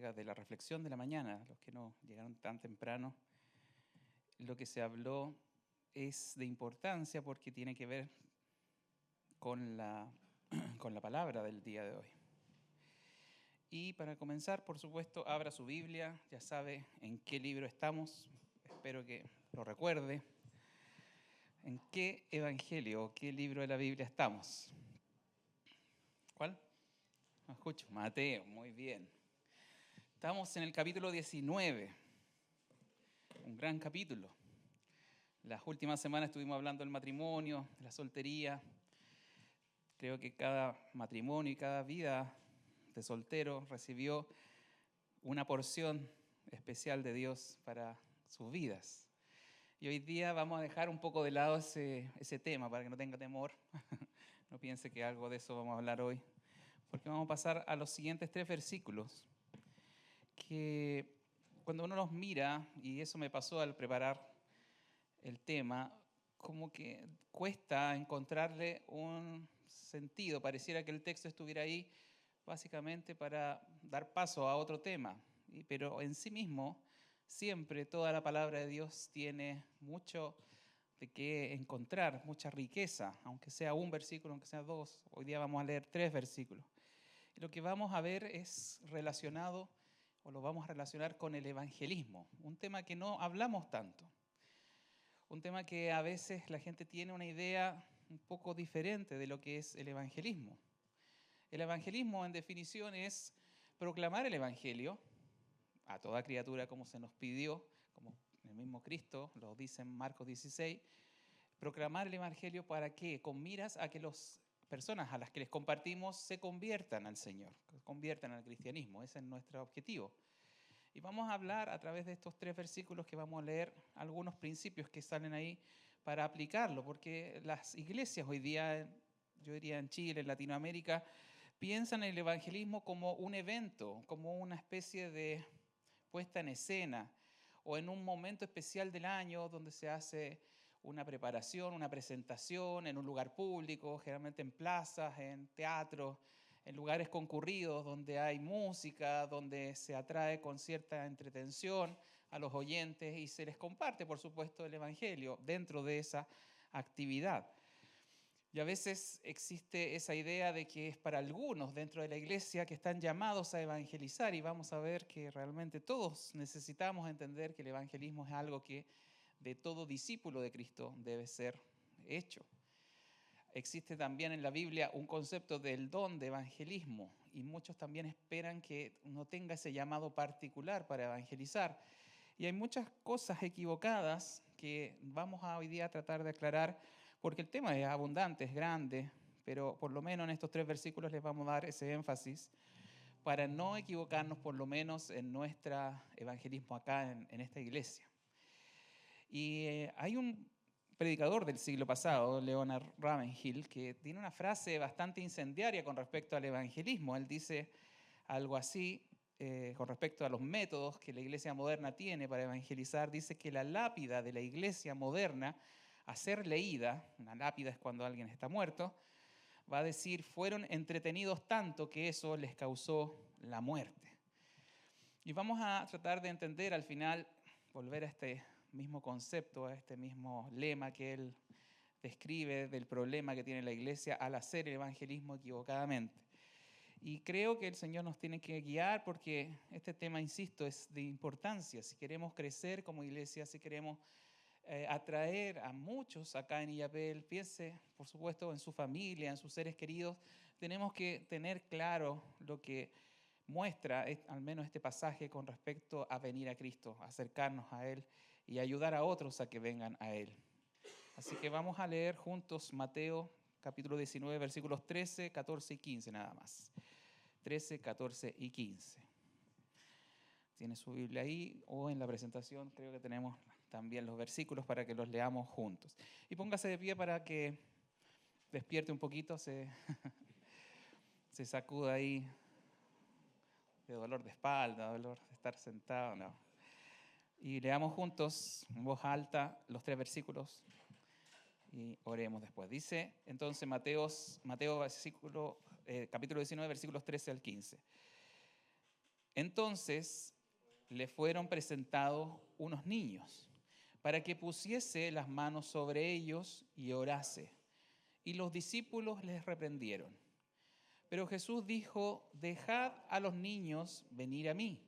entrega de la reflexión de la mañana, los que no llegaron tan temprano. Lo que se habló es de importancia porque tiene que ver con la palabra del día de hoy. Y para comenzar, por supuesto, abra su Biblia, ya sabe en qué libro estamos, espero que lo recuerde. ¿En qué evangelio o qué libro de la Biblia estamos? ¿Cuál? No escucho. Mateo, muy bien. Estamos en el capítulo 19, un gran capítulo. Las últimas semanas estuvimos hablando del matrimonio, de la soltería. Creo que cada matrimonio y cada vida de soltero recibió una porción especial de Dios para sus vidas. Y hoy día vamos a dejar un poco de lado ese tema para que no tenga temor. No piense que algo de eso vamos a hablar hoy. Porque vamos a pasar a los siguientes 3 versículos que cuando uno los mira, y eso me pasó al preparar el tema, como que cuesta encontrarle un sentido. Pareciera que el texto estuviera ahí básicamente para dar paso a otro tema. Pero en sí mismo, siempre toda la palabra de Dios tiene mucho de qué encontrar, mucha riqueza, aunque sea un versículo, aunque sea 2. Hoy día vamos a leer 3 versículos. Y lo que vamos a ver es relacionado, o lo vamos a relacionar con el evangelismo, un tema que no hablamos tanto. Un tema que a veces la gente tiene una idea un poco diferente de lo que es el evangelismo. El evangelismo, en definición, es proclamar el evangelio a toda criatura como se nos pidió, como el mismo Cristo lo dice en Marcos 16, proclamar el evangelio ¿para qué? Con miras a que las personas a las que les compartimos se conviertan al Señor, se conviertan al cristianismo. Ese es nuestro objetivo. Y vamos a hablar a través de estos 3 versículos que vamos a leer algunos principios que salen ahí para aplicarlo, porque las iglesias hoy día, yo diría en Chile, en Latinoamérica, piensan en el evangelismo como un evento, como una especie de puesta en escena, o en un momento especial del año donde se hace una preparación, una presentación en un lugar público, generalmente en plazas, en teatros, en lugares concurridos donde hay música, donde se atrae con cierta entretención a los oyentes y se les comparte, por supuesto, el evangelio dentro de esa actividad. Y a veces existe esa idea de que es para algunos dentro de la iglesia que están llamados a evangelizar, y vamos a ver que realmente todos necesitamos entender que el evangelismo es algo que de todo discípulo de Cristo debe ser hecho. Existe también en la Biblia un concepto del don de evangelismo, y muchos también esperan que uno tenga ese llamado particular para evangelizar. Y hay muchas cosas equivocadas que vamos a hoy día a tratar de aclarar, porque el tema es abundante, es grande, pero por lo menos en estos 3 versículos les vamos a dar ese énfasis para no equivocarnos, por lo menos en nuestro evangelismo acá en esta iglesia. Y hay un predicador del siglo pasado, Leonard Ravenhill, que tiene una frase bastante incendiaria con respecto al evangelismo. Él dice algo así con respecto a los métodos que la iglesia moderna tiene para evangelizar. Dice que la lápida de la iglesia moderna, a ser leída, una lápida es cuando alguien está muerto, va a decir, fueron entretenidos tanto que eso les causó la muerte. Y vamos a tratar de entender al final, volver a este mismo concepto, a este mismo lema que él describe del problema que tiene la iglesia al hacer el evangelismo equivocadamente. Y creo que el Señor nos tiene que guiar porque este tema, insisto, es de importancia. Si queremos crecer como iglesia, si queremos atraer a muchos acá en Illapel, piense, por supuesto, en su familia, en sus seres queridos, tenemos que tener claro lo que muestra al menos este pasaje con respecto a venir a Cristo, acercarnos a Él y ayudar a otros a que vengan a Él. Así que vamos a leer juntos Mateo capítulo 19, versículos 13, 14 y 15 nada más. 13, 14 y 15. Tiene su Biblia ahí o en la presentación creo que tenemos también los versículos para que los leamos juntos. Y póngase de pie para que despierte un poquito, se sacuda ahí de dolor de espalda, dolor de estar sentado, no. Y leamos juntos en voz alta los 3 versículos y oremos después. Dice entonces Mateo capítulo 19, versículos 13 al 15. Entonces le fueron presentados unos niños para que pusiese las manos sobre ellos y orase. Y los discípulos les reprendieron. Pero Jesús dijo: dejad a los niños venir a mí,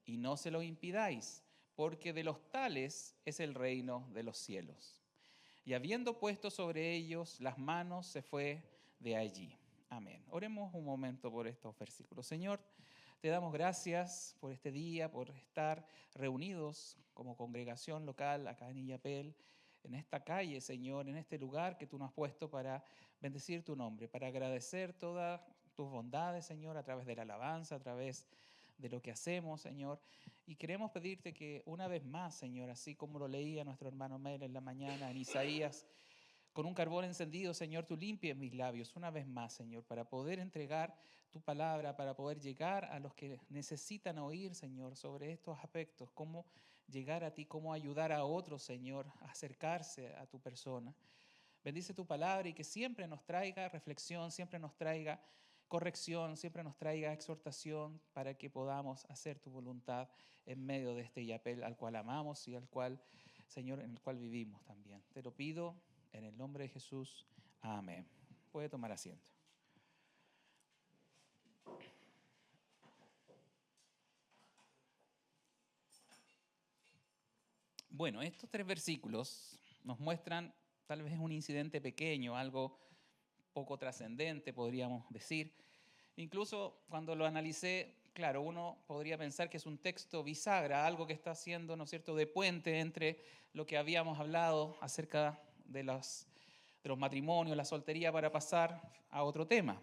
y no se lo impidáis, porque de los tales es el reino de los cielos. Y habiendo puesto sobre ellos las manos, se fue de allí. Amén. Oremos un momento por estos versículos. Señor, te damos gracias por este día, por estar reunidos como congregación local acá en Illapel, en esta calle, Señor, en este lugar que tú nos has puesto para bendecir tu nombre, para agradecer todas tus bondades, Señor, a través de la alabanza, a través de lo que hacemos, Señor. Y queremos pedirte que una vez más, Señor, así como lo leía nuestro hermano Mel en la mañana en Isaías, con un carbón encendido, Señor, tú limpies mis labios una vez más, Señor, para poder entregar tu palabra, para poder llegar a los que necesitan oír, Señor, sobre estos aspectos, cómo llegar a ti, cómo ayudar a otros, Señor, a acercarse a tu persona. Bendice tu palabra y que siempre nos traiga reflexión, siempre nos traiga corrección, siempre nos traiga exhortación para que podamos hacer tu voluntad en medio de este Illapel al cual amamos y al cual, Señor, en el cual vivimos también. Te lo pido en el nombre de Jesús. Amén. Puede tomar asiento. Bueno, estos 3 versículos nos muestran tal vez un incidente pequeño, algo poco trascendente, podríamos decir. Incluso cuando lo analicé, claro, uno podría pensar que es un texto bisagra, algo que está haciendo, ¿no es cierto?, de puente entre lo que habíamos hablado acerca de los matrimonios, la soltería, para pasar a otro tema.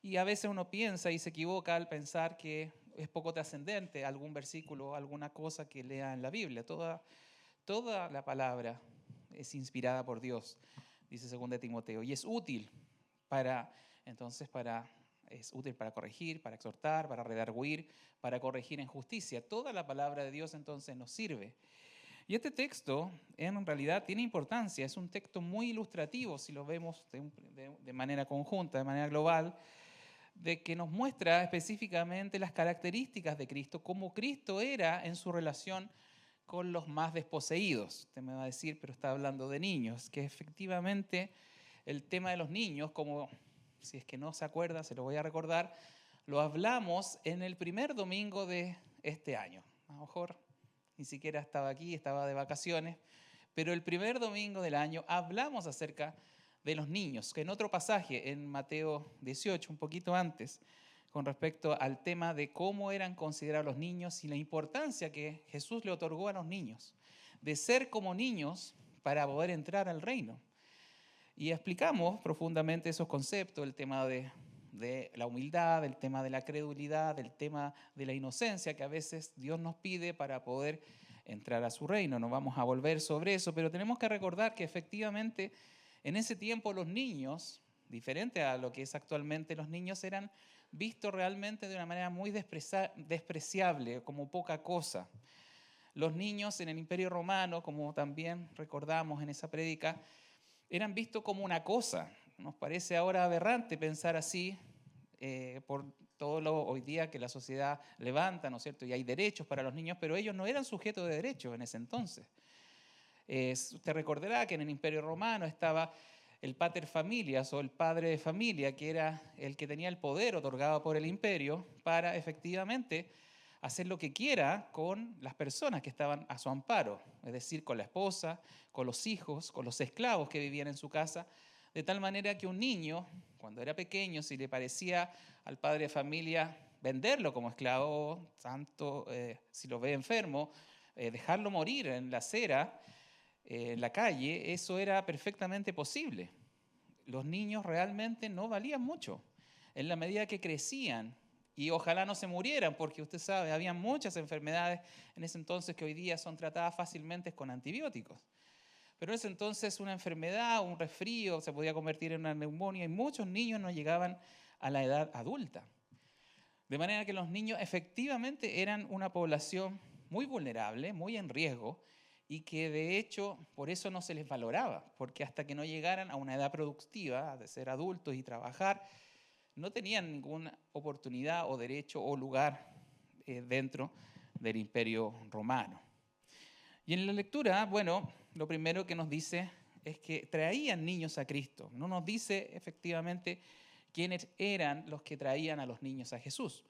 Y a veces uno piensa y se equivoca al pensar que es poco trascendente algún versículo, alguna cosa que lea en la Biblia. Toda la palabra es inspirada por Dios, dice 2 Timoteo, y es útil es útil para corregir, para exhortar, para redarguir, para corregir en justicia. Toda la palabra de Dios entonces nos sirve. Y este texto en realidad tiene importancia, es un texto muy ilustrativo si lo vemos de manera conjunta, de manera global, de que nos muestra específicamente las características de Cristo, cómo Cristo era en su relación con los más desposeídos. Usted me va a decir, pero está hablando de niños, que efectivamente el tema de los niños, como si es que no se acuerda, se lo voy a recordar, lo hablamos en el primer domingo de este año. A lo mejor ni siquiera estaba aquí, estaba de vacaciones, pero el primer domingo del año hablamos acerca de los niños, que en otro pasaje, en Mateo 18, un poquito antes, con respecto al tema de cómo eran considerados los niños y la importancia que Jesús le otorgó a los niños, de ser como niños para poder entrar al reino. Y explicamos profundamente esos conceptos, el tema de la humildad, el tema de la credulidad, el tema de la inocencia que a veces Dios nos pide para poder entrar a su reino. No vamos a volver sobre eso, pero tenemos que recordar que efectivamente en ese tiempo los niños, diferente a lo que es actualmente, los niños eran vistos realmente de una manera muy despreciable, como poca cosa. Los niños en el Imperio Romano, como también recordamos en esa prédica, eran vistos como una cosa. Nos parece ahora aberrante pensar así por todo lo hoy día que la sociedad levanta, ¿no es cierto? Y hay derechos para los niños, pero ellos no eran sujetos de derechos en ese entonces. Usted recordará que en el Imperio Romano estaba el pater familias o el padre de familia, que era el que tenía el poder otorgado por el imperio para efectivamente hacer lo que quiera con las personas que estaban a su amparo, es decir, con la esposa, con los hijos, con los esclavos que vivían en su casa, de tal manera que un niño, cuando era pequeño, si le parecía al padre de familia venderlo como esclavo, tanto si lo ve enfermo, dejarlo morir en la acera, en la calle, eso era perfectamente posible. Los niños realmente no valían mucho. En la medida que crecían, y ojalá no se murieran, porque usted sabe, había muchas enfermedades en ese entonces que hoy día son tratadas fácilmente con antibióticos. Pero en ese entonces una enfermedad, un resfrío, se podía convertir en una neumonía y muchos niños no llegaban a la edad adulta. De manera que los niños efectivamente eran una población muy vulnerable, muy en riesgo, y que de hecho por eso no se les valoraba, porque hasta que no llegaran a una edad productiva, de ser adultos y trabajar, no tenían ninguna oportunidad o derecho o lugar dentro del Imperio Romano. Y en la lectura, bueno, lo primero que nos dice es que traían niños a Cristo. No nos dice efectivamente quiénes eran los que traían a los niños a Jesús.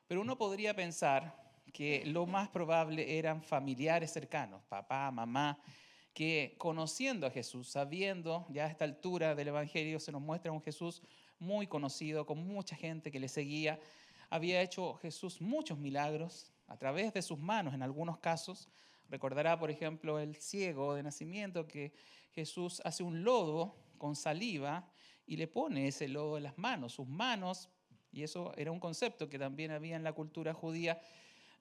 Pero uno podría pensar que lo más probable eran familiares cercanos, papá, mamá, que conociendo a Jesús, sabiendo ya a esta altura del Evangelio, se nos muestra un Jesús muy conocido, con mucha gente que le seguía. Había hecho Jesús muchos milagros a través de sus manos en algunos casos. Recordará, por ejemplo, el ciego de nacimiento que Jesús hace un lodo con saliva y le pone ese lodo en las manos, sus manos, y eso era un concepto que también había en la cultura judía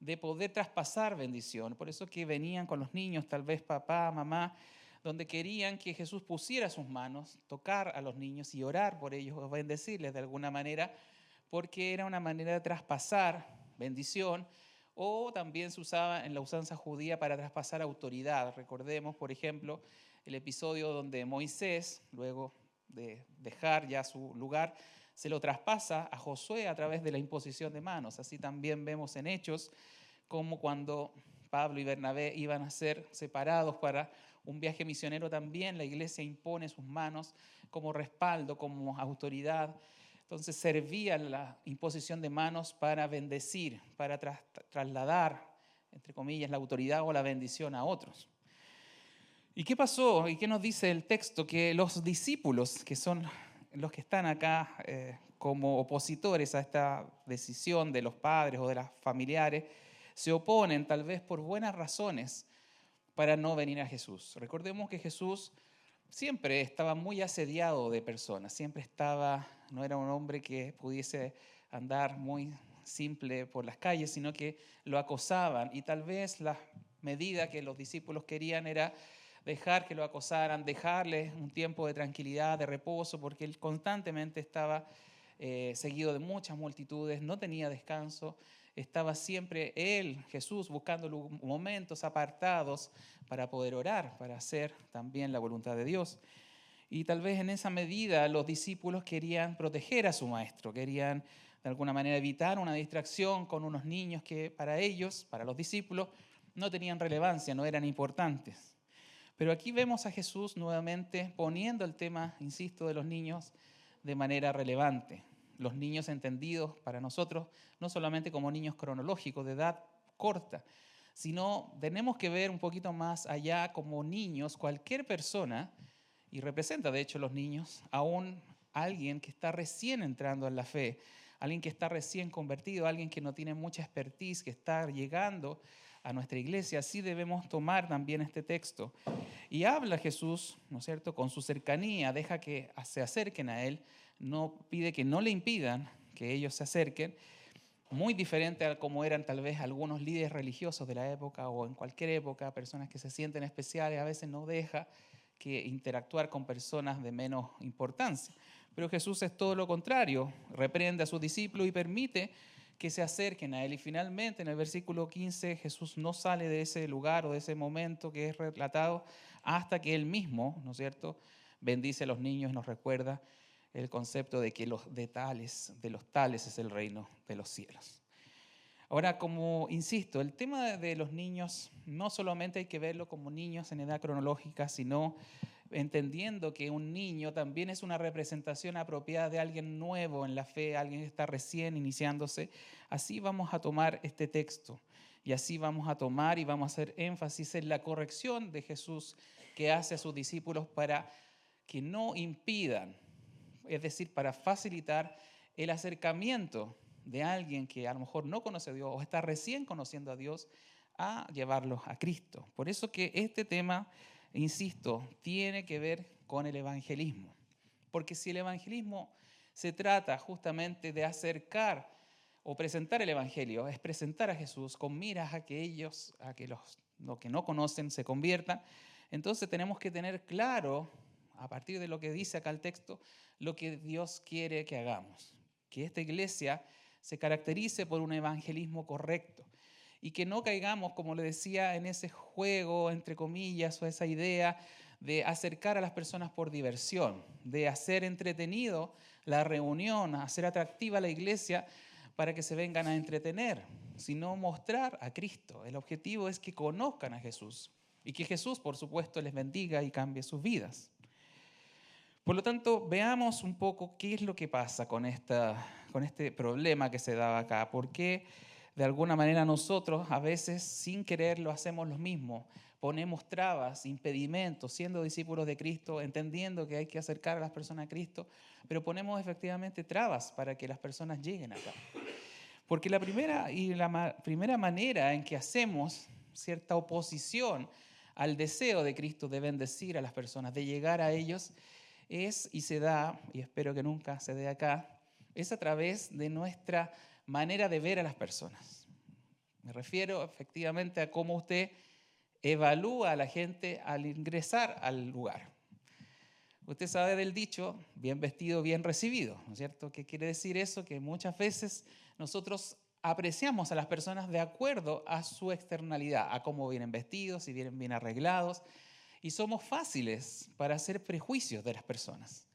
de poder traspasar bendición. Por eso que venían con los niños, tal vez papá, mamá, donde querían que Jesús pusiera sus manos, tocar a los niños y orar por ellos o bendecirles de alguna manera, porque era una manera de traspasar bendición. O también se usaba en la usanza judía para traspasar autoridad. Recordemos, por ejemplo, el episodio donde Moisés, luego de dejar ya su lugar, se lo traspasa a Josué a través de la imposición de manos. Así también vemos en Hechos como cuando Pablo y Bernabé iban a ser separados para un viaje misionero, también la iglesia impone sus manos como respaldo, como autoridad. Entonces servía la imposición de manos para bendecir, para trasladar, entre comillas, la autoridad o la bendición a otros. ¿Y qué pasó? ¿Y qué nos dice el texto? Que los discípulos, que son los que están acá como opositores a esta decisión de los padres o de los familiares, se oponen tal vez por buenas razones para no venir a Jesús. Recordemos que Jesús siempre estaba muy asediado de personas, siempre estaba, no era un hombre que pudiese andar muy simple por las calles, sino que lo acosaban, y tal vez la medida que los discípulos querían era dejar que lo acosaran, dejarles un tiempo de tranquilidad, de reposo, porque él constantemente estaba seguido de muchas multitudes, no tenía descanso, estaba siempre él, Jesús, buscando momentos apartados para poder orar, para hacer también la voluntad de Dios. Y tal vez en esa medida los discípulos querían proteger a su maestro, querían de alguna manera evitar una distracción con unos niños que para ellos, para los discípulos, no tenían relevancia, no eran importantes. Pero aquí vemos a Jesús nuevamente poniendo el tema, insisto, de los niños de manera relevante. Los niños entendidos para nosotros no solamente como niños cronológicos de edad corta, sino tenemos que ver un poquito más allá como niños, cualquier persona, y representa de hecho los niños, aún alguien que está recién entrando en la fe, alguien que está recién convertido, alguien que no tiene mucha expertise, que está llegando a nuestra iglesia. Así debemos tomar también este texto. Y habla Jesús, ¿no es cierto?, con su cercanía, deja que se acerquen a Él, no pide que no le impidan que ellos se acerquen, muy diferente a como eran tal vez algunos líderes religiosos de la época o en cualquier época, personas que se sienten especiales, a veces no deja que interactuar con personas de menos importancia. Pero Jesús es todo lo contrario, reprende a sus discípulos y permite que se acerquen a Él. Y finalmente en el versículo 15 Jesús no sale de ese lugar o de ese momento que es relatado hasta que Él mismo, ¿no es cierto?, bendice a los niños y nos recuerda el concepto de que de los tales es el reino de los cielos. Ahora, como insisto, el tema de los niños no solamente hay que verlo como niños en edad cronológica, sino entendiendo que un niño también es una representación apropiada de alguien nuevo en la fe, alguien que está recién iniciándose. Así vamos a tomar este texto y así vamos a tomar y vamos a hacer énfasis en la corrección de Jesús que hace a sus discípulos para que no impidan, es decir, para facilitar el acercamiento de alguien que a lo mejor no conoce a Dios o está recién conociendo a Dios, a llevarlos a Cristo. Por eso que este tema, insisto, tiene que ver con el evangelismo. Porque si el evangelismo se trata justamente de acercar o presentar el evangelio, es presentar a Jesús con miras a que ellos, a que los que no conocen se conviertan, entonces tenemos que tener claro, a partir de lo que dice acá el texto, lo que Dios quiere que hagamos. Que esta iglesia se caracterice por un evangelismo correcto y que no caigamos, como le decía, en ese juego, entre comillas, o esa idea de acercar a las personas por diversión, de hacer entretenido la reunión, hacer atractiva la iglesia para que se vengan a entretener. sino mostrar a Cristo. El objetivo es que conozcan a Jesús y que Jesús, por supuesto, les bendiga y cambie sus vidas. Por lo tanto, veamos un poco qué es lo que pasa con este problema que se daba acá. ¿Por qué de alguna manera nosotros a veces sin quererlo hacemos lo mismo? Ponemos trabas, impedimentos, siendo discípulos de Cristo, entendiendo que hay que acercar a las personas a Cristo, pero ponemos efectivamente trabas para que las personas lleguen acá. Porque la primera manera en que hacemos cierta oposición al deseo de Cristo de bendecir a las personas, de llegar a ellos, es, y se da, y espero que nunca se dé acá, es a través de nuestra manera de ver a las personas. Me refiero efectivamente a cómo usted evalúa a la gente al ingresar al lugar. Usted sabe del dicho, bien vestido, bien recibido, ¿no es cierto? ¿Qué quiere decir eso? Que muchas veces nosotros apreciamos a las personas de acuerdo a su externalidad, a cómo vienen vestidos, si vienen bien arreglados, y somos fáciles para hacer prejuicios de las personas.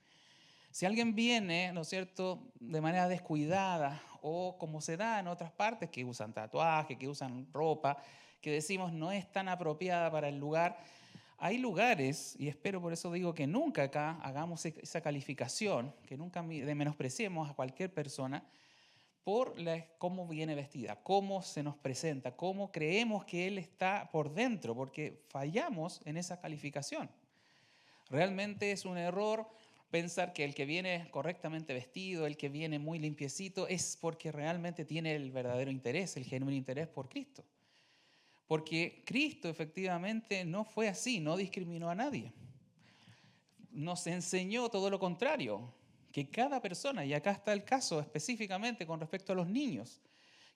Si alguien viene, ¿no es cierto?, de manera descuidada o como se da en otras partes, que usan tatuaje, que usan ropa, que decimos no es tan apropiada para el lugar, hay lugares, y espero por eso digo que nunca acá hagamos esa calificación, que nunca menospreciemos a cualquier persona por cómo viene vestida, cómo se nos presenta, cómo creemos que él está por dentro, porque fallamos en esa calificación. Realmente es un error pensar que el que viene correctamente vestido, el que viene muy limpiecito, es porque realmente tiene el verdadero interés, el genuino interés por Cristo. Porque Cristo efectivamente no fue así, no discriminó a nadie. Nos enseñó todo lo contrario, que cada persona, y acá está el caso específicamente con respecto a los niños,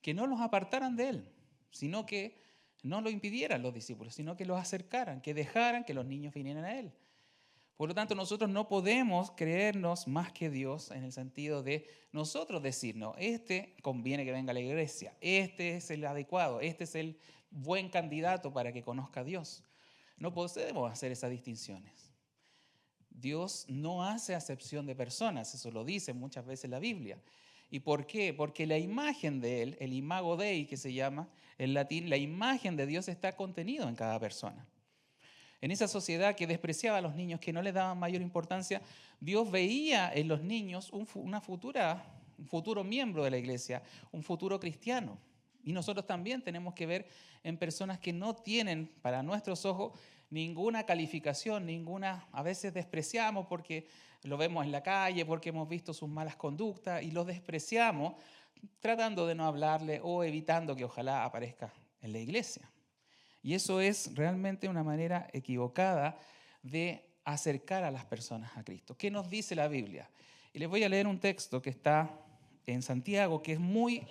que no los apartaran de Él, sino que no lo impidieran los discípulos, sino que los acercaran, que dejaran que los niños vinieran a Él. Por lo tanto, nosotros no podemos creernos más que Dios en el sentido de nosotros decir, no, este conviene que venga a la iglesia, este es el adecuado, este es el buen candidato para que conozca a Dios. No podemos hacer esas distinciones. Dios no hace acepción de personas, eso lo dice muchas veces la Biblia. ¿Y por qué? Porque la imagen de Él, el imago Dei que se llama en latín, la imagen de Dios está contenido en cada persona. En esa sociedad que despreciaba a los niños, que no les daban mayor importancia, Dios veía en los niños un futuro miembro de la iglesia, un futuro cristiano. Y nosotros también tenemos que ver en personas que no tienen, para nuestros ojos, ninguna calificación, a veces despreciamos porque lo vemos en la calle, porque hemos visto sus malas conductas y los despreciamos tratando de no hablarle o evitando que ojalá aparezca en la iglesia. Y eso es realmente una manera equivocada de acercar a las personas a Cristo. ¿Qué nos dice la Biblia? Y les voy a leer un texto que está en Santiago, que es muy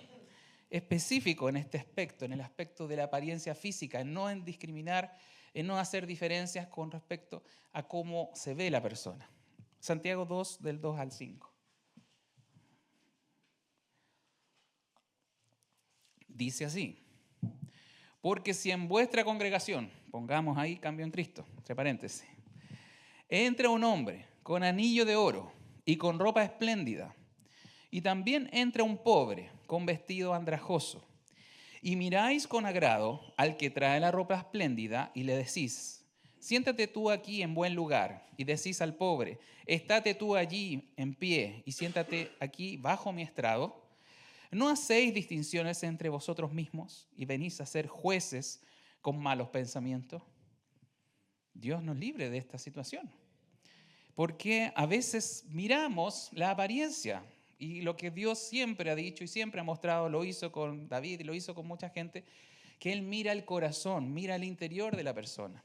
específico en este aspecto, en el aspecto de la apariencia física, en no discriminar, en no hacer diferencias con respecto a cómo se ve la persona. Santiago 2, del 2 al 5. Dice así: porque si en vuestra congregación, pongamos ahí cambio en Cristo, entre paréntesis, entra un hombre con anillo de oro y con ropa espléndida, y también entra un pobre con vestido andrajoso, y miráis con agrado al que trae la ropa espléndida y le decís, siéntate tú aquí en buen lugar, y decís al pobre, estate tú allí en pie y siéntate aquí bajo mi estrado, ¿no hacéis distinciones entre vosotros mismos y venís a ser jueces con malos pensamientos? Dios nos libre de esta situación. Porque a veces miramos la apariencia y lo que Dios siempre ha dicho y siempre ha mostrado, lo hizo con David y lo hizo con mucha gente, que Él mira el corazón, mira el interior de la persona.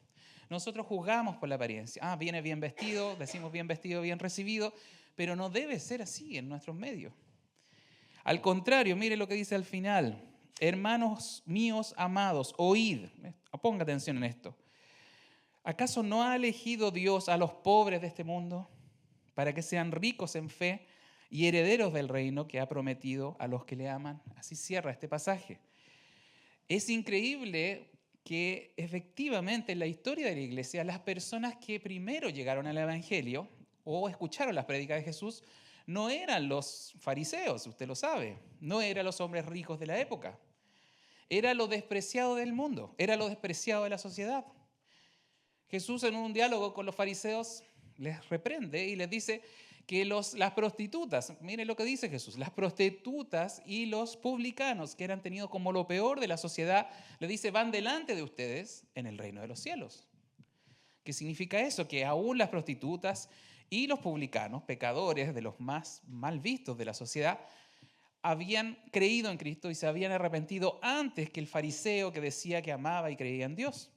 Nosotros juzgamos por la apariencia. Viene bien vestido, decimos bien vestido, bien recibido, pero no debe ser así en nuestros medios. Al contrario, mire lo que dice al final. Hermanos míos amados, oíd. Ponga atención en esto. ¿Acaso no ha elegido Dios a los pobres de este mundo para que sean ricos en fe y herederos del reino que ha prometido a los que le aman? Así cierra este pasaje. Es increíble que efectivamente en la historia de la iglesia las personas que primero llegaron al evangelio o escucharon las prédicas de Jesús no eran los fariseos, usted lo sabe, no eran los hombres ricos de la época. Era lo despreciado del mundo, era lo despreciado de la sociedad. Jesús en un diálogo con los fariseos les reprende y les dice que las prostitutas, miren lo que dice Jesús, las prostitutas y los publicanos que eran tenidos como lo peor de la sociedad, le dice, van delante de ustedes en el reino de los cielos. ¿Qué significa eso? Que aún las prostitutas y los publicanos, pecadores de los más mal vistos de la sociedad, habían creído en Cristo y se habían arrepentido antes que el fariseo que decía que amaba y creía en Dios.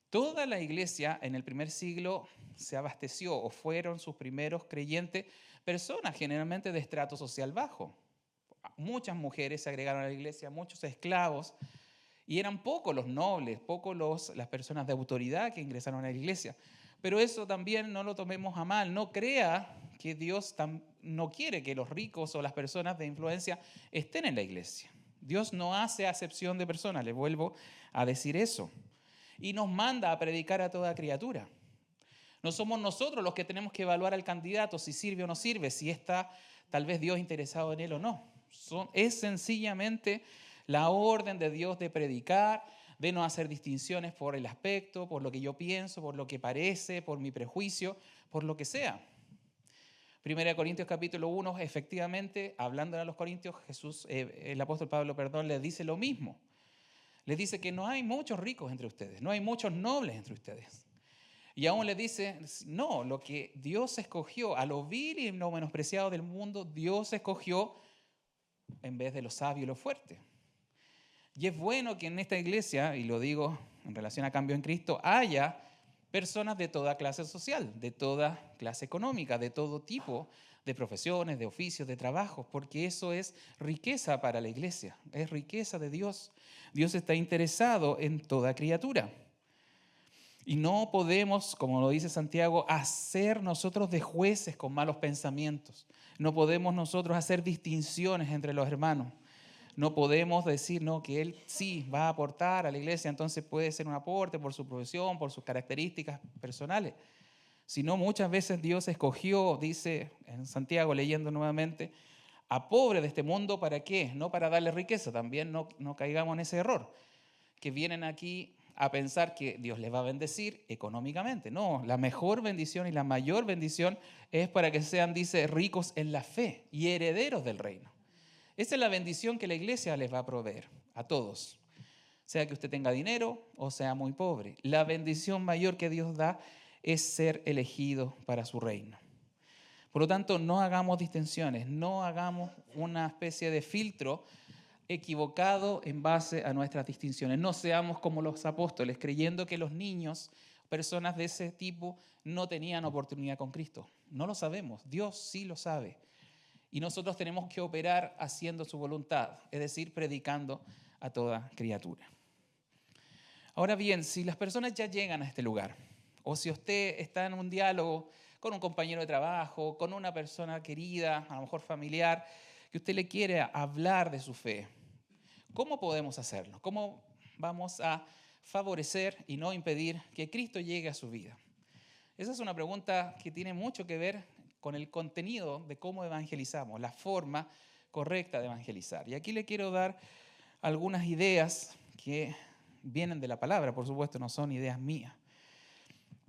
Toda la iglesia en el primer siglo se abasteció o fueron sus primeros creyentes personas generalmente de estrato social bajo. Muchas mujeres se agregaron a la iglesia, muchos esclavos, y eran pocos los nobles, pocos las personas de autoridad que ingresaron a la iglesia. Pero eso también no lo tomemos a mal, no crea que Dios no quiere que los ricos o las personas de influencia estén en la iglesia. Dios no hace acepción de personas, le vuelvo a decir eso. Y nos manda a predicar a toda criatura. No somos nosotros los que tenemos que evaluar al candidato si sirve o no sirve, si está tal vez Dios interesado en él o no. Es sencillamente la orden de Dios de predicar, de no hacer distinciones por el aspecto, por lo que yo pienso, por lo que parece, por mi prejuicio, por lo que sea. 1 Corintios capítulo 1, efectivamente, hablando a los corintios, el apóstol Pablo, les dice lo mismo. Les dice que no hay muchos ricos entre ustedes, no hay muchos nobles entre ustedes. Y aún les dice, no, lo que Dios escogió, a lo vil y lo menospreciado del mundo, Dios escogió en vez de lo sabio y lo fuerte. Y es bueno que en esta iglesia, y lo digo en relación a Cambio en Cristo, haya personas de toda clase social, de toda clase económica, de todo tipo de profesiones, de oficios, de trabajos, porque eso es riqueza para la iglesia, es riqueza de Dios. Dios está interesado en toda criatura. Y no podemos, como lo dice Santiago, hacer nosotros de jueces con malos pensamientos. No podemos nosotros hacer distinciones entre los hermanos. No podemos decir no, que él sí va a aportar a la iglesia, entonces puede ser un aporte por su profesión, por sus características personales. Sino muchas veces Dios escogió, dice en Santiago, leyendo nuevamente, a pobres de este mundo, ¿para qué? No para darle riqueza, también no caigamos en ese error, que vienen aquí a pensar que Dios les va a bendecir económicamente. No, la mejor bendición y la mayor bendición es para que sean, dice, ricos en la fe y herederos del reino. Esa es la bendición que la iglesia les va a proveer a todos, sea que usted tenga dinero o sea muy pobre. La bendición mayor que Dios da es ser elegido para su reino. Por lo tanto, no hagamos distinciones, no hagamos una especie de filtro equivocado en base a nuestras distinciones. No seamos como los apóstoles, creyendo que los niños, personas de ese tipo, no tenían oportunidad con Cristo. No lo sabemos, Dios sí lo sabe. Y nosotros tenemos que operar haciendo su voluntad, es decir, predicando a toda criatura. Ahora bien, si las personas ya llegan a este lugar, o si usted está en un diálogo con un compañero de trabajo, con una persona querida, a lo mejor familiar, que usted le quiere hablar de su fe, ¿cómo podemos hacerlo? ¿Cómo vamos a favorecer y no impedir que Cristo llegue a su vida? Esa es una pregunta que tiene mucho que ver con el contenido de cómo evangelizamos, la forma correcta de evangelizar. Y aquí le quiero dar algunas ideas que vienen de la palabra, por supuesto, no son ideas mías.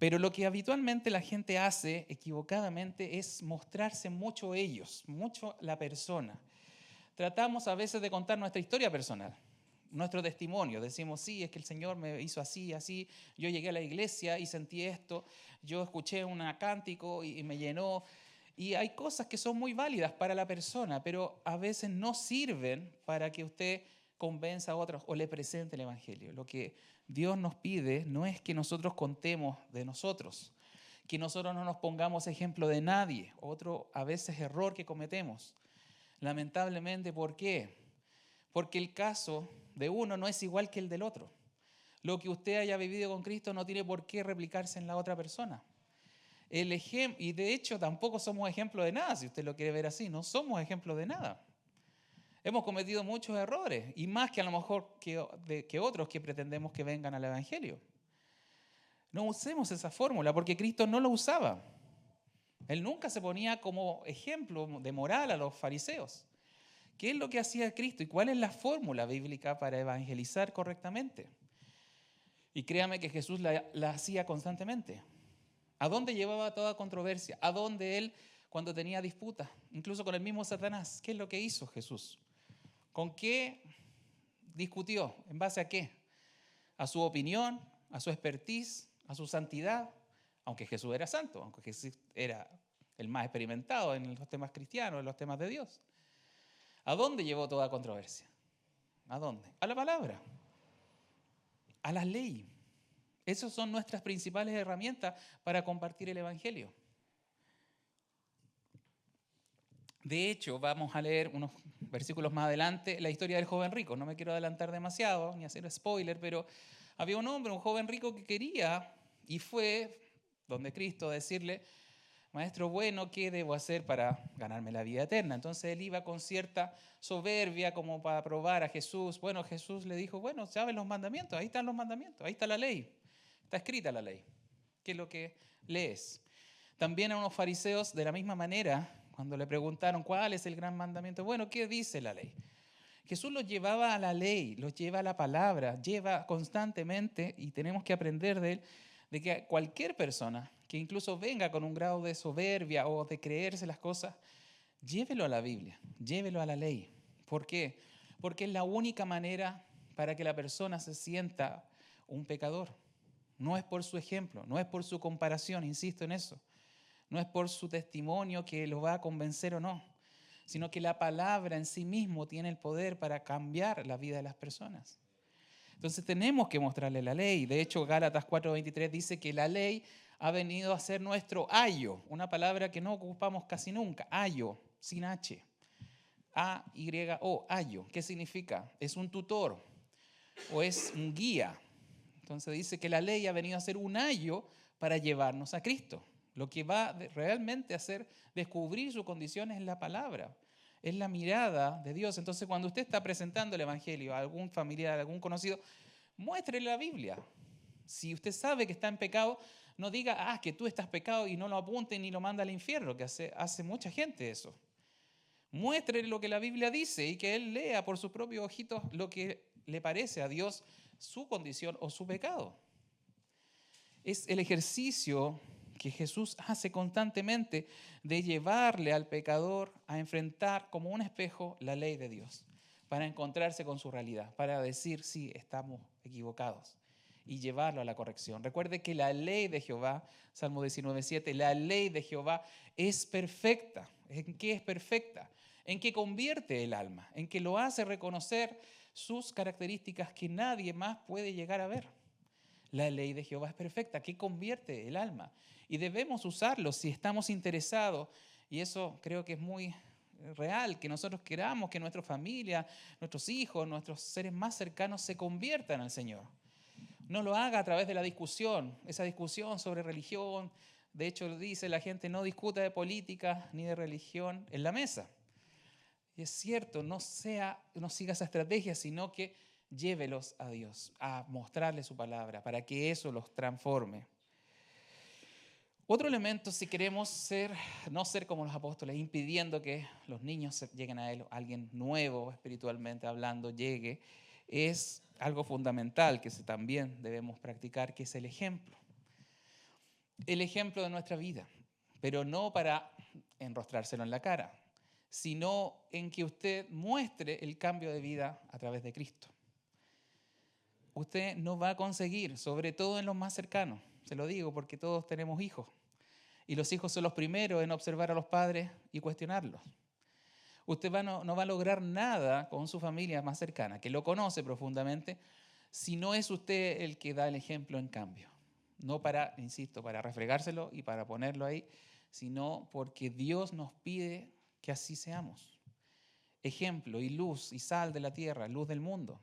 Pero lo que habitualmente la gente hace equivocadamente es mostrarse mucho ellos, mucho la persona. Tratamos a veces de contar nuestra historia personal, nuestro testimonio. Decimos, sí, es que el Señor me hizo así, así. Yo llegué a la iglesia y sentí esto. Yo escuché un cántico y me llenó. Y hay cosas que son muy válidas para la persona, pero a veces no sirven para que usted convenza a otros o le presente el Evangelio. Lo que Dios nos pide no es que nosotros contemos de nosotros, que nosotros no nos pongamos ejemplo de nadie. Otro a veces error que cometemos. Lamentablemente, ¿por qué? Porque el caso de uno no es igual que el del otro. Lo que usted haya vivido con Cristo no tiene por qué replicarse en la otra persona. Y de hecho tampoco somos ejemplo de nada, si usted lo quiere ver así, no somos ejemplo de nada. Hemos cometido muchos errores, y más que a lo mejor que otros que pretendemos que vengan al Evangelio. No usemos esa fórmula, porque Cristo no lo usaba. Él nunca se ponía como ejemplo de moral a los fariseos, ¿Qué es lo que hacía Cristo y cuál es la fórmula bíblica para evangelizar correctamente? Y créame que Jesús la hacía constantemente. ¿A dónde llevaba toda controversia? ¿A dónde él, cuando tenía disputas, incluso con el mismo Satanás? ¿Qué es lo que hizo Jesús? ¿Con qué discutió? ¿En base a qué? ¿A su opinión? ¿A su expertise? ¿A su santidad? Aunque Jesús era santo, aunque Jesús era el más experimentado en los temas cristianos, en los temas de Dios. ¿A dónde llevó toda controversia? ¿A dónde? A la palabra, a la ley. Esas son nuestras principales herramientas para compartir el Evangelio. De hecho, vamos a leer unos versículos más adelante la historia del joven rico. No me quiero adelantar demasiado ni hacer spoiler, pero había un hombre, un joven rico que quería y fue donde Cristo a decirle: Maestro bueno, ¿qué debo hacer para ganarme la vida eterna? Entonces él iba con cierta soberbia como para probar a Jesús. Bueno, Jesús le dijo: bueno, ¿sabes los mandamientos? Ahí están los mandamientos, ahí está la ley. Está escrita la ley. ¿Qué es lo que lees? También a unos fariseos de la misma manera, cuando le preguntaron cuál es el gran mandamiento, bueno, ¿qué dice la ley? Jesús los llevaba a la ley, los lleva a la palabra, lleva constantemente, y tenemos que aprender de él, de que cualquier persona que incluso venga con un grado de soberbia o de creerse las cosas, llévelo a la Biblia, llévelo a la ley. ¿Por qué? Porque es la única manera para que la persona se sienta un pecador. No es por su ejemplo, no es por su comparación, insisto en eso. No es por su testimonio que lo va a convencer o no, sino que la palabra en sí mismo tiene el poder para cambiar la vida de las personas. Entonces tenemos que mostrarle la ley. De hecho, Gálatas 4:23 dice que la ley ha venido a ser nuestro ayo, una palabra que no ocupamos casi nunca, ayo, sin H. A-Y-O, ayo. ¿Qué significa? Es un tutor o es un guía. Entonces dice que la ley ha venido a ser un ayo para llevarnos a Cristo. Lo que va realmente a hacer descubrir su condición es la palabra, es la mirada de Dios. Entonces cuando usted está presentando el Evangelio a algún familiar, a algún conocido, muéstrele la Biblia. Si usted sabe que está en pecado, no diga, que tú estás pecado y no lo apunte ni lo manda al infierno, que hace mucha gente eso. Muéstrele lo que la Biblia dice y que él lea por sus propios ojitos lo que le parece a Dios su condición o su pecado. Es el ejercicio que Jesús hace constantemente de llevarle al pecador a enfrentar como un espejo la ley de Dios, para encontrarse con su realidad, para decir sí, estamos equivocados y llevarlo a la corrección. Recuerde que la ley de Jehová, Salmo 19:7, la ley de Jehová es perfecta. ¿En qué es perfecta? En que convierte el alma, en que lo hace reconocer sus características que nadie más puede llegar a ver. La ley de Jehová es perfecta, que convierte el alma. Y debemos usarlo si estamos interesados, y eso creo que es muy real, que nosotros queramos que nuestra familia, nuestros hijos, nuestros seres más cercanos se conviertan al Señor. No lo haga a través de la discusión, esa discusión sobre religión. De hecho, dice la gente, no discuta de política ni de religión en la mesa. Y es cierto, no siga esa estrategia, sino que llévelos a Dios, a mostrarles su palabra, para que eso los transforme. Otro elemento, si queremos no ser como los apóstoles, impidiendo que los niños lleguen a Él, alguien nuevo espiritualmente hablando llegue, es algo fundamental que también debemos practicar, que es el ejemplo. El ejemplo de nuestra vida, pero no para enrostrárselo en la cara, sino en que usted muestre el cambio de vida a través de Cristo. Usted no va a conseguir, sobre todo en los más cercanos, se lo digo porque todos tenemos hijos, y los hijos son los primeros en observar a los padres y cuestionarlos. Usted no va a lograr nada con su familia más cercana, que lo conoce profundamente, si no es usted el que da el ejemplo en cambio. No para, insisto, para refregárselo y para ponerlo ahí, sino porque Dios nos pide que así seamos. Ejemplo y luz y sal de la tierra, luz del mundo.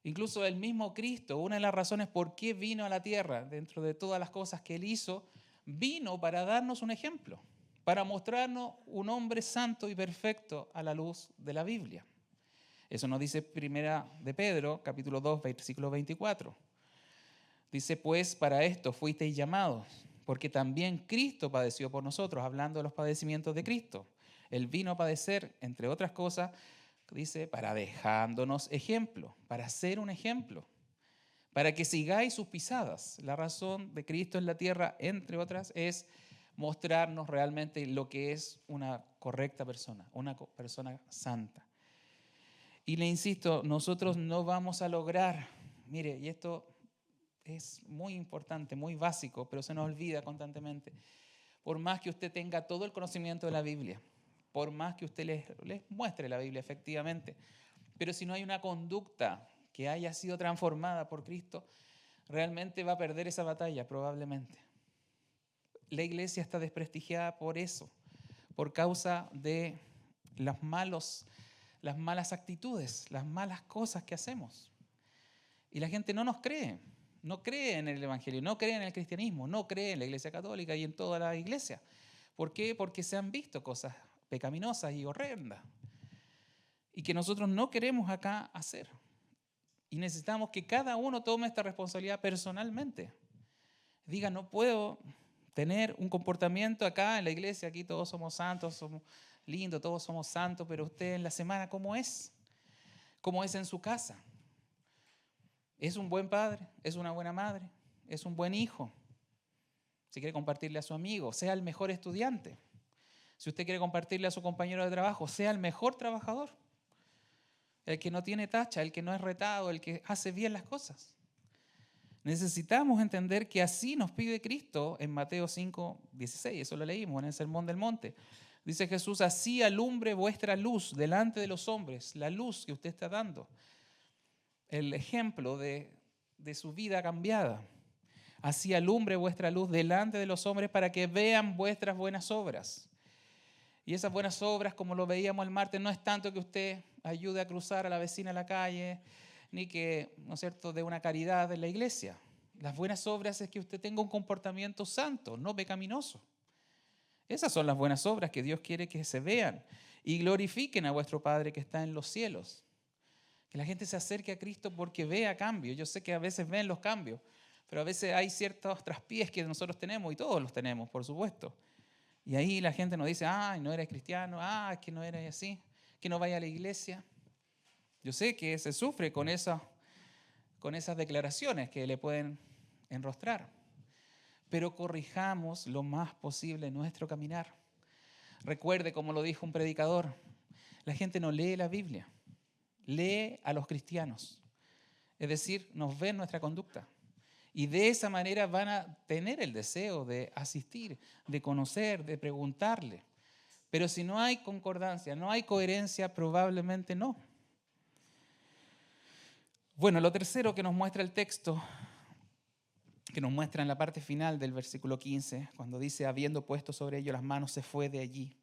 Incluso el mismo Cristo, una de las razones por qué vino a la tierra, dentro de todas las cosas que Él hizo, vino para darnos un ejemplo, para mostrarnos un hombre santo y perfecto a la luz de la Biblia. Eso nos dice Primera de Pedro, capítulo 2, versículo 24. Dice, pues para esto fuisteis llamados, porque también Cristo padeció por nosotros, hablando de los padecimientos de Cristo, Él vino a padecer, entre otras cosas, dice, para dejándonos ejemplo, para ser un ejemplo, para que sigáis sus pisadas. La razón de Cristo en la tierra, entre otras, es mostrarnos realmente lo que es una correcta persona, una persona santa. Y le insisto, nosotros no vamos a lograr, mire, y esto es muy importante, muy básico, pero se nos olvida constantemente. Por más que usted tenga todo el conocimiento de la Biblia, por más que usted les muestre la Biblia efectivamente, pero si no hay una conducta que haya sido transformada por Cristo, realmente va a perder esa batalla probablemente. La iglesia está desprestigiada por eso, por causa de las malas actitudes, las malas cosas que hacemos. Y la gente no nos cree, no cree en el Evangelio, no cree en el cristianismo, no cree en la Iglesia Católica y en toda la iglesia. ¿Por qué? Porque se han visto cosas pecaminosas y horrendas y que nosotros no queremos acá hacer. Y necesitamos que cada uno tome esta responsabilidad personalmente. Diga, no puedo tener un comportamiento acá en la iglesia, aquí todos somos santos, somos lindos, todos somos santos, pero usted en la semana, ¿cómo es? ¿Cómo es en su casa? ¿Es un buen padre? ¿Es una buena madre? ¿Es un buen hijo? Si quiere compartirle a su amigo, sea el mejor estudiante. Si usted quiere compartirle a su compañero de trabajo, sea el mejor trabajador. El que no tiene tacha, el que no es retado, el que hace bien las cosas. Necesitamos entender que así nos pide Cristo en Mateo 5:16, eso lo leímos en el Sermón del Monte. Dice Jesús, así alumbre vuestra luz delante de los hombres, la luz que usted está dando, el ejemplo de su vida cambiada. Así alumbre vuestra luz delante de los hombres para que vean vuestras buenas obras. Y esas buenas obras, como lo veíamos el martes, no es tanto que usted ayude a cruzar a la vecina a la calle, ni que, ¿no es cierto?, dé una caridad en la iglesia. Las buenas obras es que usted tenga un comportamiento santo, no pecaminoso. Esas son las buenas obras que Dios quiere que se vean y glorifiquen a vuestro Padre que está en los cielos. Que la gente se acerque a Cristo porque vea cambios. Yo sé que a veces ven los cambios, pero a veces hay ciertos traspiés que nosotros tenemos y todos los tenemos, por supuesto. Y ahí la gente nos dice, no eres cristiano, es que no eres así, que no vaya a la iglesia. Yo sé que se sufre con esas declaraciones que le pueden enrostrar, pero corrijamos lo más posible nuestro caminar. Recuerde, como lo dijo un predicador, la gente no lee la Biblia, lee a los cristianos. Es decir, nos ven nuestra conducta. Y de esa manera van a tener el deseo de asistir, de conocer, de preguntarle. Pero si no hay concordancia, no hay coherencia, probablemente no. Bueno, lo tercero que nos muestra el texto, que nos muestra en la parte final del versículo 15, cuando dice, habiendo puesto sobre ellos las manos, se fue de allí.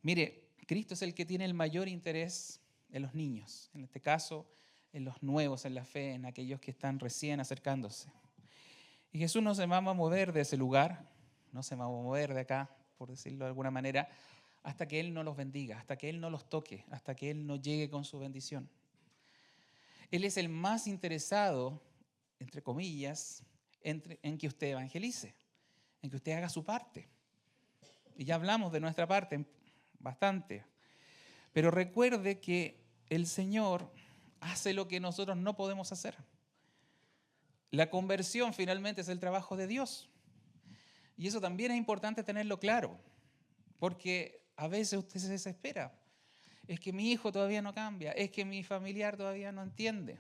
Mire, Cristo es el que tiene el mayor interés en los niños, en este caso, en los nuevos en la fe, en aquellos que están recién acercándose. Y Jesús no se va a mover de ese lugar, no se va a mover de acá, por decirlo de alguna manera, hasta que Él no los bendiga, hasta que Él no los toque, hasta que Él no llegue con su bendición. Él es el más interesado, entre comillas, en que usted evangelice, en que usted haga su parte. Y ya hablamos de nuestra parte bastante. Pero recuerde que el Señor hace lo que nosotros no podemos hacer. La conversión finalmente es el trabajo de Dios. Y eso también es importante tenerlo claro, porque a veces usted se desespera. Es que mi hijo todavía no cambia, es que mi familiar todavía no entiende.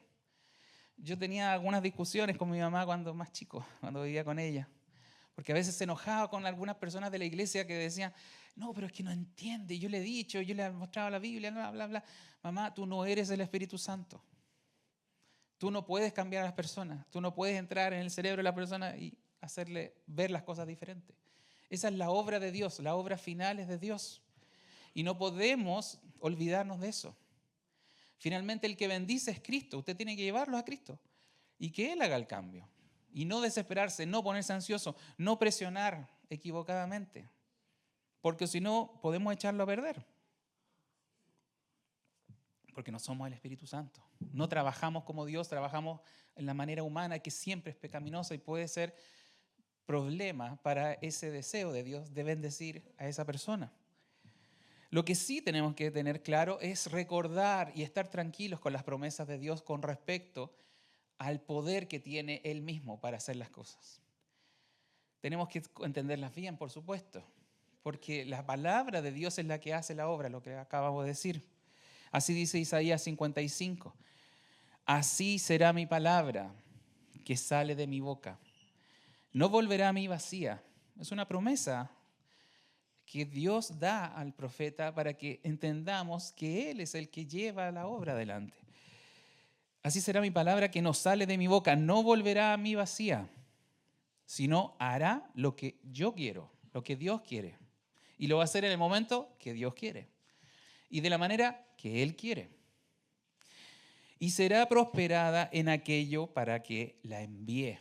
Yo tenía algunas discusiones con mi mamá cuando más chico, cuando vivía con ella, porque a veces se enojaba con algunas personas de la iglesia que decían, no, pero es que no entiende, yo le he dicho, yo le he mostrado la Biblia, bla, bla, bla. Mamá, tú no eres el Espíritu Santo. Tú no puedes cambiar a las personas, tú no puedes entrar en el cerebro de la persona y hacerle ver las cosas diferentes. Esa es la obra de Dios, la obra final es de Dios. Y no podemos olvidarnos de eso. Finalmente el que bendice es Cristo, usted tiene que llevarlo a Cristo y que Él haga el cambio. Y no desesperarse, no ponerse ansioso, no presionar equivocadamente, porque si no podemos echarlo a perder. Porque no somos el Espíritu Santo. No trabajamos como Dios, trabajamos en la manera humana que siempre es pecaminosa y puede ser problema para ese deseo de Dios de bendecir a esa persona. Lo que sí tenemos que tener claro es recordar y estar tranquilos con las promesas de Dios con respecto al poder que tiene Él mismo para hacer las cosas. Tenemos que entenderlas bien, por supuesto, porque la palabra de Dios es la que hace la obra, lo que acabamos de decir. Así dice Isaías 55. Así será mi palabra que sale de mi boca. No volverá a mí vacía. Es una promesa que Dios da al profeta para que entendamos que Él es el que lleva la obra adelante. Así será mi palabra que no sale de mi boca. No volverá a mí vacía, sino hará lo que yo quiero, lo que Dios quiere. Y lo va a hacer en el momento que Dios quiere y de la manera que Él quiere. Y será prosperada en aquello para que la envíe.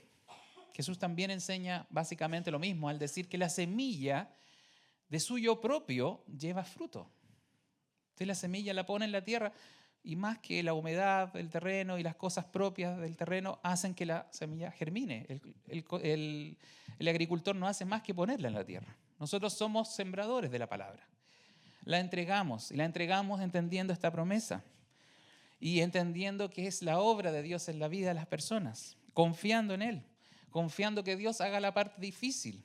Jesús también enseña básicamente lo mismo al decir que la semilla de suyo propio lleva fruto. Usted la semilla la pone en la tierra y más que la humedad del terreno y las cosas propias del terreno hacen que la semilla germine. El agricultor no hace más que ponerla en la tierra. Nosotros somos sembradores de la palabra. La entregamos y la entregamos entendiendo esta promesa y entendiendo que es la obra de Dios en la vida de las personas, confiando en Él, confiando que Dios haga la parte difícil,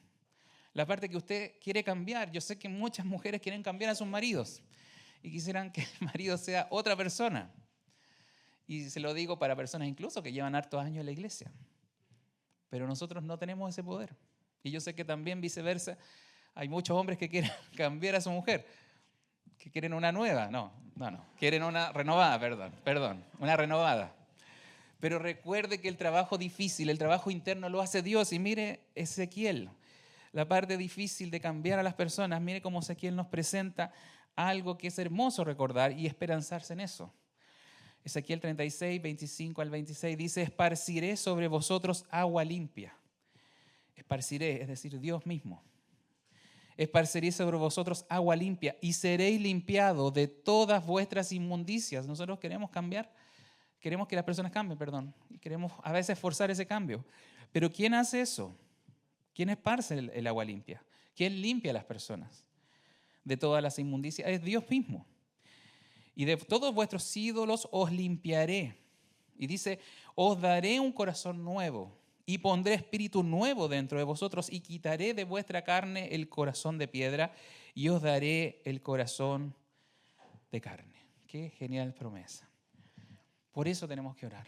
la parte que usted quiere cambiar. Yo sé que muchas mujeres quieren cambiar a sus maridos y quisieran que el marido sea otra persona. Y se lo digo para personas incluso que llevan hartos años en la iglesia. Pero nosotros no tenemos ese poder. Y yo sé que también viceversa, hay muchos hombres que quieren cambiar a su mujer, que quieren una nueva. No, quieren una renovada, perdón, una renovada. Pero recuerde que el trabajo difícil, el trabajo interno lo hace Dios. Y mire Ezequiel, la parte difícil de cambiar a las personas, mire cómo Ezequiel nos presenta algo que es hermoso recordar y esperanzarse en eso. Ezequiel 36, 25 al 26 dice: esparciré sobre vosotros agua limpia. Esparciré, es decir, Dios mismo. Esparciré sobre vosotros agua limpia y seréis limpiados de todas vuestras inmundicias. Nosotros queremos cambiar, queremos que las personas cambien, y queremos a veces forzar ese cambio. Pero ¿quién hace eso? ¿Quién esparce el agua limpia? ¿Quién limpia a las personas de todas las inmundicias? Es Dios mismo. Y de todos vuestros ídolos os limpiaré. Y dice: os daré un corazón nuevo y pondré espíritu nuevo dentro de vosotros y quitaré de vuestra carne el corazón de piedra y os daré el corazón de carne. Qué genial promesa. Por eso tenemos que orar.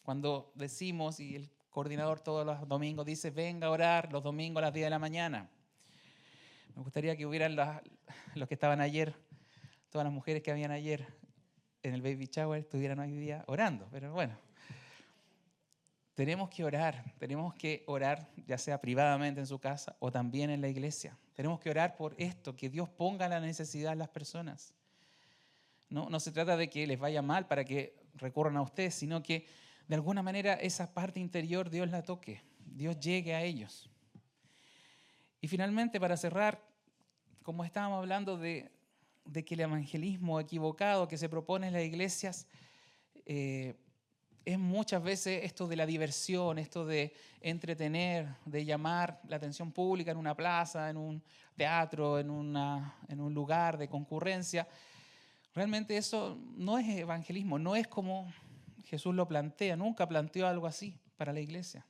Cuando decimos, y el coordinador todos los domingos dice: venga a orar los domingos a las 10 de la mañana. Me gustaría que hubieran los que estaban ayer, todas las mujeres que habían ayer en el baby shower, estuvieran hoy día orando. Pero bueno, tenemos que orar ya sea privadamente en su casa o también en la iglesia. Tenemos que orar por esto, que Dios ponga la necesidad en las personas. No se trata de que les vaya mal para que recurran a ustedes, sino que de alguna manera esa parte interior Dios la toque, Dios llegue a ellos. Y finalmente, para cerrar, como estábamos hablando de que el evangelismo equivocado que se propone en las iglesias es muchas veces esto de la diversión, esto de entretener, de llamar la atención pública en una plaza, en un teatro, en un lugar de concurrencia. Realmente eso no es evangelismo, no es como Jesús lo plantea, nunca planteó algo así para la iglesia.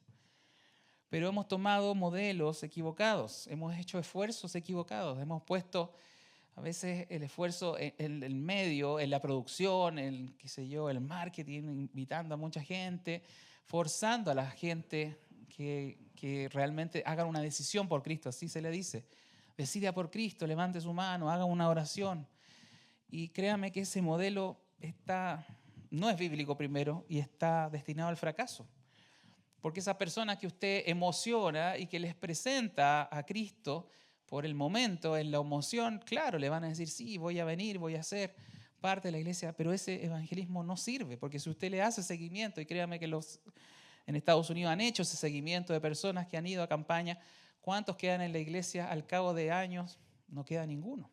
Pero hemos tomado modelos equivocados, hemos hecho esfuerzos equivocados, hemos puesto a veces el esfuerzo en el medio, en la producción, el marketing, invitando a mucha gente, forzando a la gente que realmente hagan una decisión por Cristo, así se le dice. Decida por Cristo, levante su mano, haga una oración. Y créame que ese modelo no es bíblico primero y está destinado al fracaso. Porque esas personas que usted emociona y que les presenta a Cristo por el momento, en la emoción, claro, le van a decir: sí, voy a venir, voy a ser parte de la iglesia, pero ese evangelismo no sirve, porque si usted le hace seguimiento, y créame que en Estados Unidos han hecho ese seguimiento de personas que han ido a campaña, ¿cuántos quedan en la iglesia al cabo de años? No queda ninguno.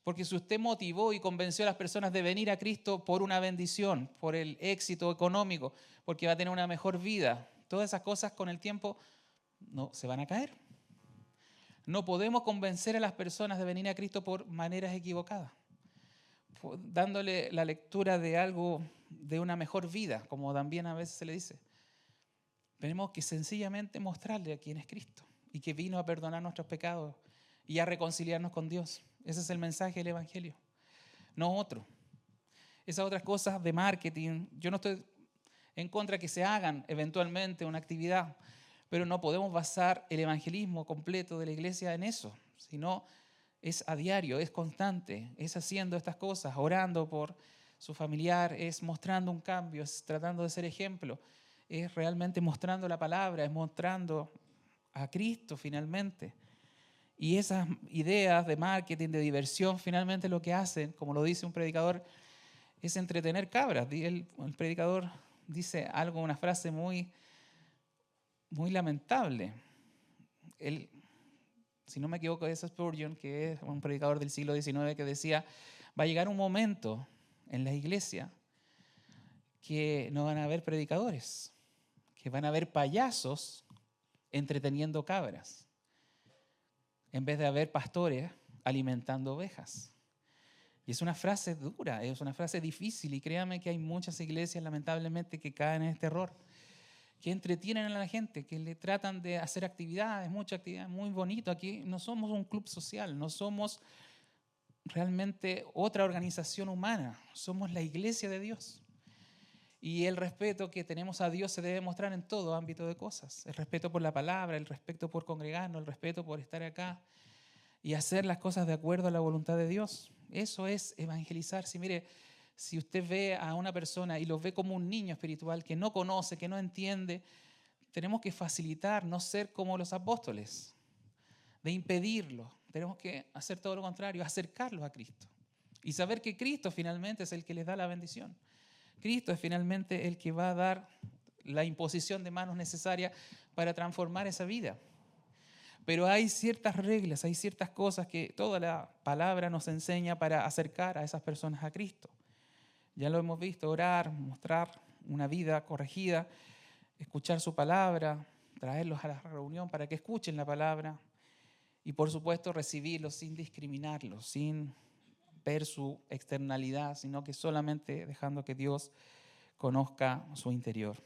Porque si usted motivó y convenció a las personas de venir a Cristo por una bendición, por el éxito económico, porque va a tener una mejor vida, todas esas cosas con el tiempo no se van a caer. No podemos convencer a las personas de venir a Cristo por maneras equivocadas, dándole la lectura de algo, de una mejor vida, como también a veces se le dice. Tenemos que sencillamente mostrarle a quién es Cristo y que vino a perdonar nuestros pecados y a reconciliarnos con Dios. Ese es el mensaje del Evangelio, no otro. Esas otras cosas de marketing, yo no estoy en contra de que se hagan eventualmente una actividad, pero no podemos basar el evangelismo completo de la iglesia en eso, sino es a diario, es constante, es haciendo estas cosas, orando por su familiar, es mostrando un cambio, es tratando de ser ejemplo, es realmente mostrando la palabra, es mostrando a Cristo finalmente. Y esas ideas de marketing, de diversión, finalmente lo que hacen, como lo dice un predicador, es entretener cabras. El predicador dice algo, una frase muy lamentable. Él, si no me equivoco, es Spurgeon, que es un predicador del siglo XIX, que decía, va a llegar un momento en la iglesia que no van a haber predicadores, que van a haber payasos entreteniendo cabras, en vez de haber pastores alimentando ovejas. Y es una frase dura, es una frase difícil, y créanme que hay muchas iglesias lamentablemente que caen en este error, que entretienen a la gente, que le tratan de hacer actividades, muchas actividades, muy bonito. Aquí no somos un club social, no somos realmente otra organización humana, somos la iglesia de Dios. Y el respeto que tenemos a Dios se debe mostrar en todo ámbito de cosas. El respeto por la palabra, el respeto por congregarnos, el respeto por estar acá y hacer las cosas de acuerdo a la voluntad de Dios. Eso es evangelizar. Si mire, si usted ve a una persona y lo ve como un niño espiritual que no conoce, que no entiende, tenemos que facilitar, no ser como los apóstoles, de impedirlo. Tenemos que hacer todo lo contrario, acercarlos a Cristo y saber que Cristo finalmente es el que les da la bendición. Cristo es finalmente el que va a dar la imposición de manos necesaria para transformar esa vida. Pero hay ciertas reglas, hay ciertas cosas que toda la palabra nos enseña para acercar a esas personas a Cristo. Ya lo hemos visto, orar, mostrar una vida corregida, escuchar su palabra, traerlos a la reunión para que escuchen la palabra y por supuesto recibirlos sin discriminarlos, sin ver su externalidad, sino que solamente dejando que Dios conozca su interior.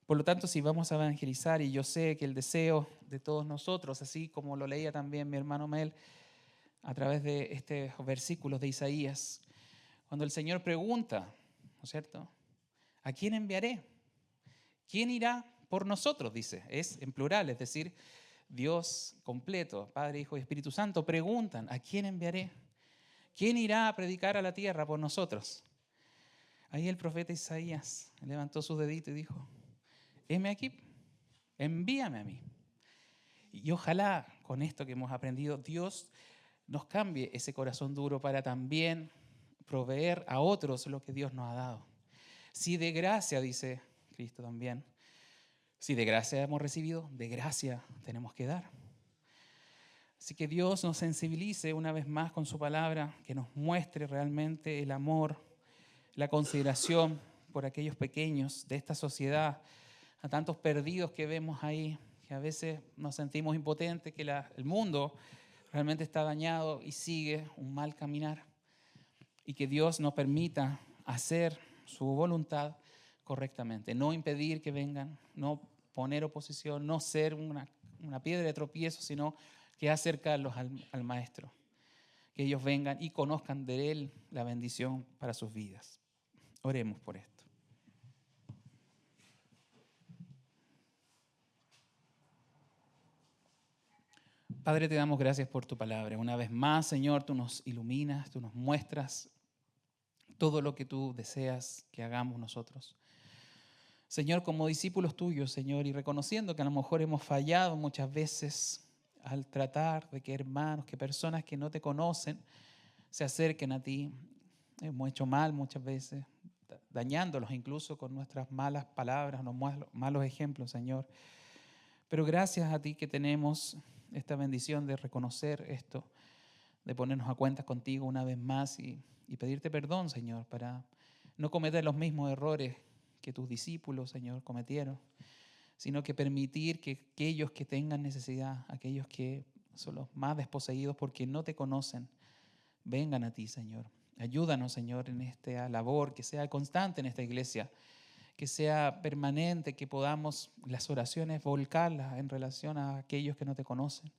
Por lo tanto, si vamos a evangelizar, y yo sé que el deseo de todos nosotros, así como lo leía también mi hermano Mel a través de estos versículos de Isaías, cuando el Señor pregunta, ¿no es cierto?, ¿a quién enviaré? ¿Quién irá por nosotros? Dice, es en plural, es decir, Dios completo, Padre, Hijo y Espíritu Santo, preguntan, ¿a quién enviaré? ¿Quién irá a predicar a la tierra por nosotros? Ahí el profeta Isaías levantó su dedito y dijo, heme aquí, envíame a mí. Y ojalá con esto que hemos aprendido, Dios nos cambie ese corazón duro para también proveer a otros lo que Dios nos ha dado. Si de gracia, dice Cristo también, si de gracia hemos recibido, de gracia tenemos que dar. Así que Dios nos sensibilice una vez más con su palabra, que nos muestre realmente el amor, la consideración por aquellos pequeños de esta sociedad, a tantos perdidos que vemos ahí, que a veces nos sentimos impotentes, que el mundo realmente está dañado y sigue un mal caminar, y que Dios nos permita hacer su voluntad correctamente, no impedir que vengan, no poner oposición, no ser una piedra de tropiezo, sino que acercarlos al Maestro, que ellos vengan y conozcan de Él la bendición para sus vidas. Oremos por esto. Padre, te damos gracias por tu palabra. Una vez más, Señor, tú nos iluminas, tú nos muestras todo lo que tú deseas que hagamos nosotros. Señor, como discípulos tuyos, Señor, y reconociendo que a lo mejor hemos fallado muchas veces al tratar de que hermanos, que personas que no te conocen se acerquen a ti. Hemos hecho mal muchas veces, dañándolos incluso con nuestras malas palabras, malos ejemplos, Señor. Pero gracias a ti que tenemos esta bendición de reconocer esto, de ponernos a cuentas contigo una vez más y pedirte perdón, Señor, para no cometer los mismos errores que tus discípulos, Señor, cometieron, sino que permitir que aquellos que tengan necesidad, aquellos que son los más desposeídos porque no te conocen, vengan a ti, Señor. Ayúdanos, Señor, en esta labor, que sea constante en esta iglesia, que sea permanente, que podamos las oraciones volcarlas en relación a aquellos que no te conocen.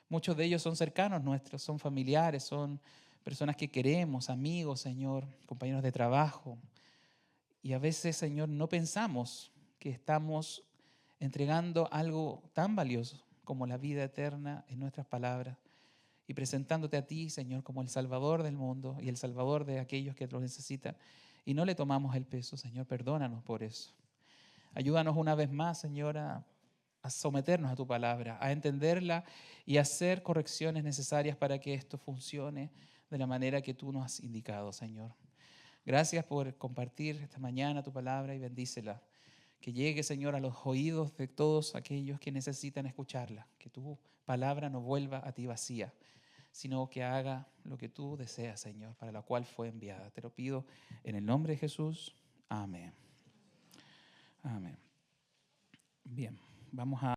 Muchos de ellos son cercanos nuestros, son familiares, son personas que queremos, amigos, Señor, compañeros de trabajo. Y a veces, Señor, no pensamos que estamos entregando algo tan valioso como la vida eterna en nuestras palabras y presentándote a ti, Señor, como el Salvador del mundo y el Salvador de aquellos que lo necesitan. Y no le tomamos el peso, Señor, perdónanos por eso. Ayúdanos una vez más, Señor, a someternos a tu palabra, a entenderla y a hacer correcciones necesarias para que esto funcione de la manera que tú nos has indicado, Señor. Gracias por compartir esta mañana tu palabra y bendícela. Que llegue, Señor, a los oídos de todos aquellos que necesitan escucharla. Que tu palabra no vuelva a ti vacía, sino que haga lo que tú deseas, Señor, para la cual fue enviada. Te lo pido en el nombre de Jesús. Amén. Amén. Bien, vamos a